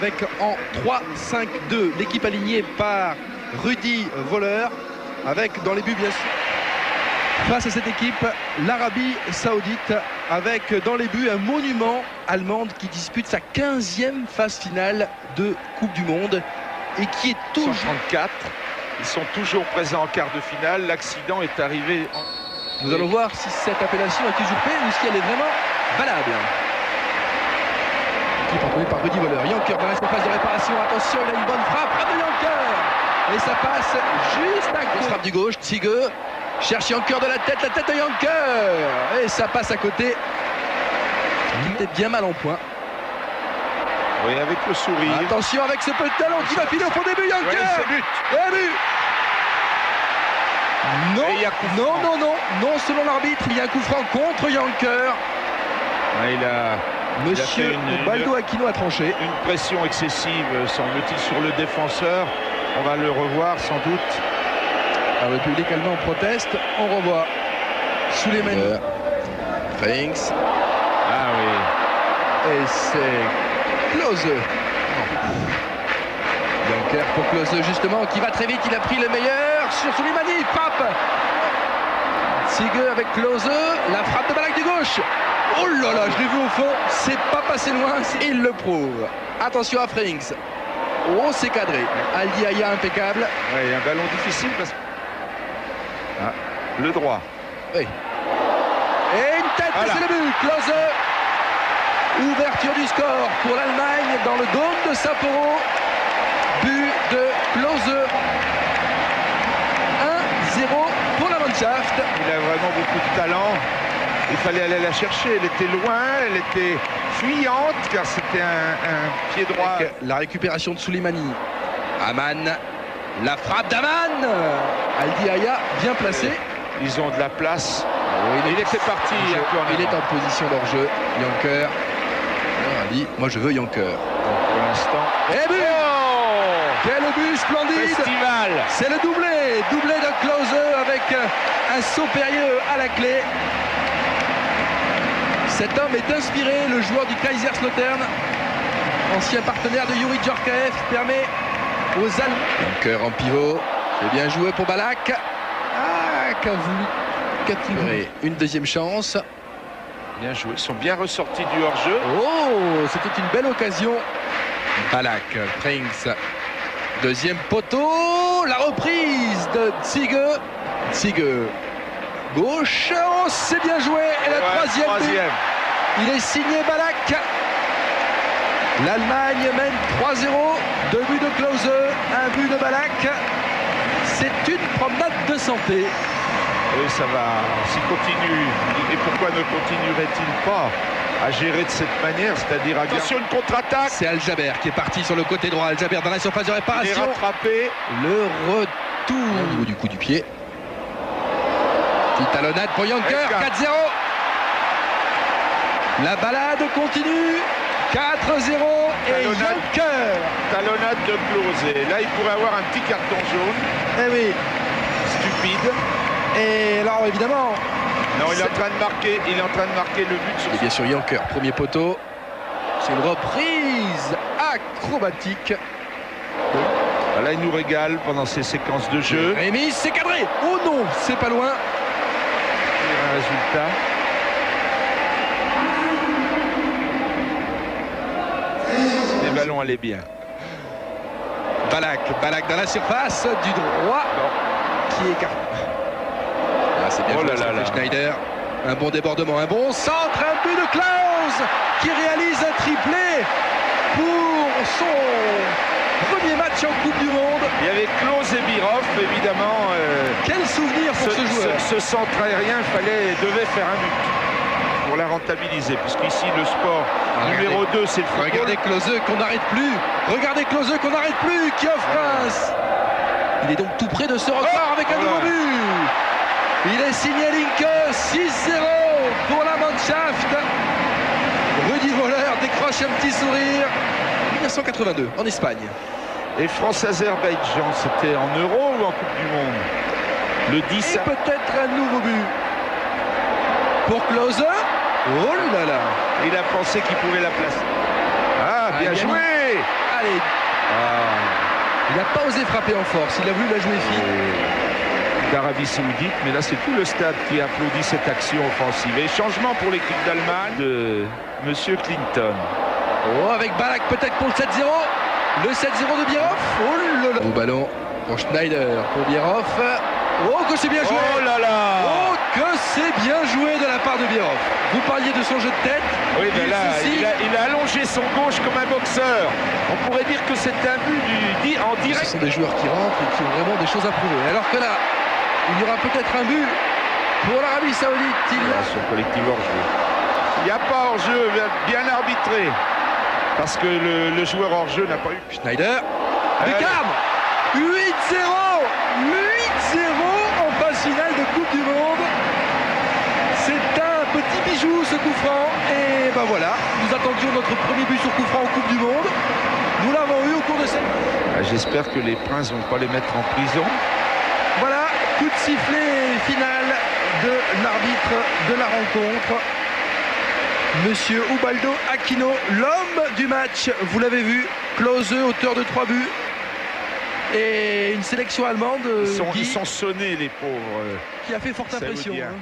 avec en 3-5-2 l'équipe alignée par Rudi Völler, avec dans les buts bien sûr. Face à cette équipe, l'Arabie Saoudite, avec dans les buts un monument allemande qui dispute sa 15e phase finale de Coupe du Monde et qui est toujours... 134, ils sont toujours présents en quart de finale. L'accident est arrivé en... Nous allons voir si cette appellation est usurpée ou si elle est vraiment valable. Équipe entraînée par Rudi Völler. Janker dans la surface de réparation. Attention, il a une bonne frappe. Frappe de Janker. Et ça passe juste à côté. Frappe du gauche. Ziege cherche Janker de la tête de Janker. Et ça passe à côté. Il était bien mal en point. Oui, avec le sourire. Attention avec ce peu de talent qui va filer au fond des buts. Janker. Ouais, c'est but. Et but. Non, selon l'arbitre, il y a un coup franc contre Janker. Ouais, Monsieur Baldo Aquino a tranché. Une pression excessive, semble-t-il, sur le défenseur. On va le revoir sans doute. Alors, le public allemand proteste. On revoit Souleymani. Frings. Ah oui. Et c'est Klose. Janker pour Klose justement, qui va très vite. Il a pris le meilleur sur Souleymani. Il frappe. Ziege avec Klose. La frappe de Ballack du gauche. Oh là là, je l'ai vu au fond. C'est pas passé loin. Il le prouve. Attention à Frings. Oh, c'est cadré. Al Diaya impeccable. Ouais, un ballon difficile parce que... Ah, le droit. Oui. Et une tête, voilà. C'est le but. Klose. Ouverture du score pour l'Allemagne dans le dôme de Sapporo. But de Klose. 1-0 pour la Mannschaft. Il a vraiment beaucoup de talent. Il fallait aller la chercher. Elle était loin, elle était fuyante car c'était un pied droit. Avec la récupération de Souleymani. Aman. La frappe d'Aman. Al Diaya bien placé. Ils ont de la place. Oui, il était parti. Il est en position d'hors-jeu. Janker. On dit, moi je veux Janker. Pour l'instant. Et but. Quel but splendide. Festival. C'est le doublé. Doublé de Klose avec un saut périlleux à la clé. Cet homme est inspiré, le joueur du Kaiserslautern, ancien partenaire de Youri Djorkaeff, permet aux Allemands. Janker en pivot, c'est bien joué pour Ballack. Ah, qu'a-t-il voulu? Une deuxième chance. Bien joué, ils sont bien ressortis du hors-jeu. Oh, c'était une belle occasion. Ballack, Frings, deuxième poteau, la reprise de Ziege. Ziege, gauche, oh, c'est bien joué. Et la troisième. Il est signé Ballack. L'Allemagne mène 3-0. 2 buts de Klose, un but de Ballack. C'est une promenade de santé. Oui, ça va. S'il continue, et pourquoi ne continuerait-il pas à gérer de cette manière, c'est-à-dire à attention, une contre-attaque. C'est Al Jaber qui est parti sur le côté droit. Al Jaber dans la surface de réparation. Il est rattrapé. Le retour au niveau du coup du pied. Petite talonnade pour Janker. 4-0. La balade continue. 4-0 et Janker. Talonnade de Klose. Là, il pourrait avoir un petit carton jaune. Eh oui. Stupide. Et alors, évidemment... Non, il est en train de marquer. Il est en train de marquer le but sur... Et bien sûr, Janker, premier poteau. C'est une reprise acrobatique. Là, il nous régale pendant ces séquences de jeu. Rémi, c'est cadré. Oh non, c'est pas loin. Un résultat. Les ballons allaient bien. Ballack dans la surface du droit. Non. Qui écarte. Ah, c'est bien joué, Schneider. Un bon débordement, un bon centre, un but de Klaus qui réalise un triplé pour son premier match en Coupe du Monde. Il y avait Klose et Birov, évidemment. Quel souvenir pour ce joueur. Ce centre aérien devait faire un but pour la rentabiliser, puisqu'ici le sport numéro 2 c'est le football. Regardez Klose qu'on n'arrête plus. Regardez Klose qu'on n'arrête plus, qui offre Il est donc tout près de ce record avec un nouveau but. Il est signé Linke, 6-0 pour la Mannschaft. Rudi Völler décroche un petit sourire. 1982 en Espagne. Et France-Azerbaïdjan, c'était en Euro ou en Coupe du Monde? Le 10. Et peut-être un nouveau but pour Klose. Oh là là. Il a pensé qu'il pouvait la placer. Ah, bien joué. Allez. Il n'a pas osé frapper en force, il a voulu la jouer fine. D'Arabie Saoudite, mais là c'est tout le stade qui applaudit cette action offensive. Et changement pour l'équipe d'Allemagne de Monsieur Clinton. Oh, avec Ballack peut-être pour le 7-0. Le 7-0 de Bierhoff. Oh là là. Au ballon pour Schneider, pour Bierhoff. Oh, que c'est bien joué. Oh là là. Oh, que c'est bien joué de la part de Bierhoff. Vous parliez de son jeu de tête. Oui, mais là, il a allongé son gauche comme un boxeur. On pourrait dire que c'est un but en direct. Ce sont des joueurs qui rentrent et qui ont vraiment des choses à prouver. Alors que là, il y aura peut-être un but pour l'Arabie Saoudite. Son collectif hors-jeu. Il n'y a pas hors-jeu, bien arbitré. Parce que le joueur hors-jeu n'a pas eu. Schneider. Beckham. 8-0. 8-0 en phase finale de Coupe du Monde. C'est un petit bijou ce coup franc. Et ben voilà, nous attendions notre premier but sur coup franc en Coupe du Monde. Nous l'avons eu au cours de cette... J'espère que les Princes ne vont pas les mettre en prison. Voilà, coup de sifflet final de l'arbitre de la rencontre. Monsieur Ubaldo Aquino, l'homme du match, vous l'avez vu, Klose, auteur de 3 buts. Et une sélection allemande ils sont sonnés, les pauvres. Qui a fait forte impression. Hein.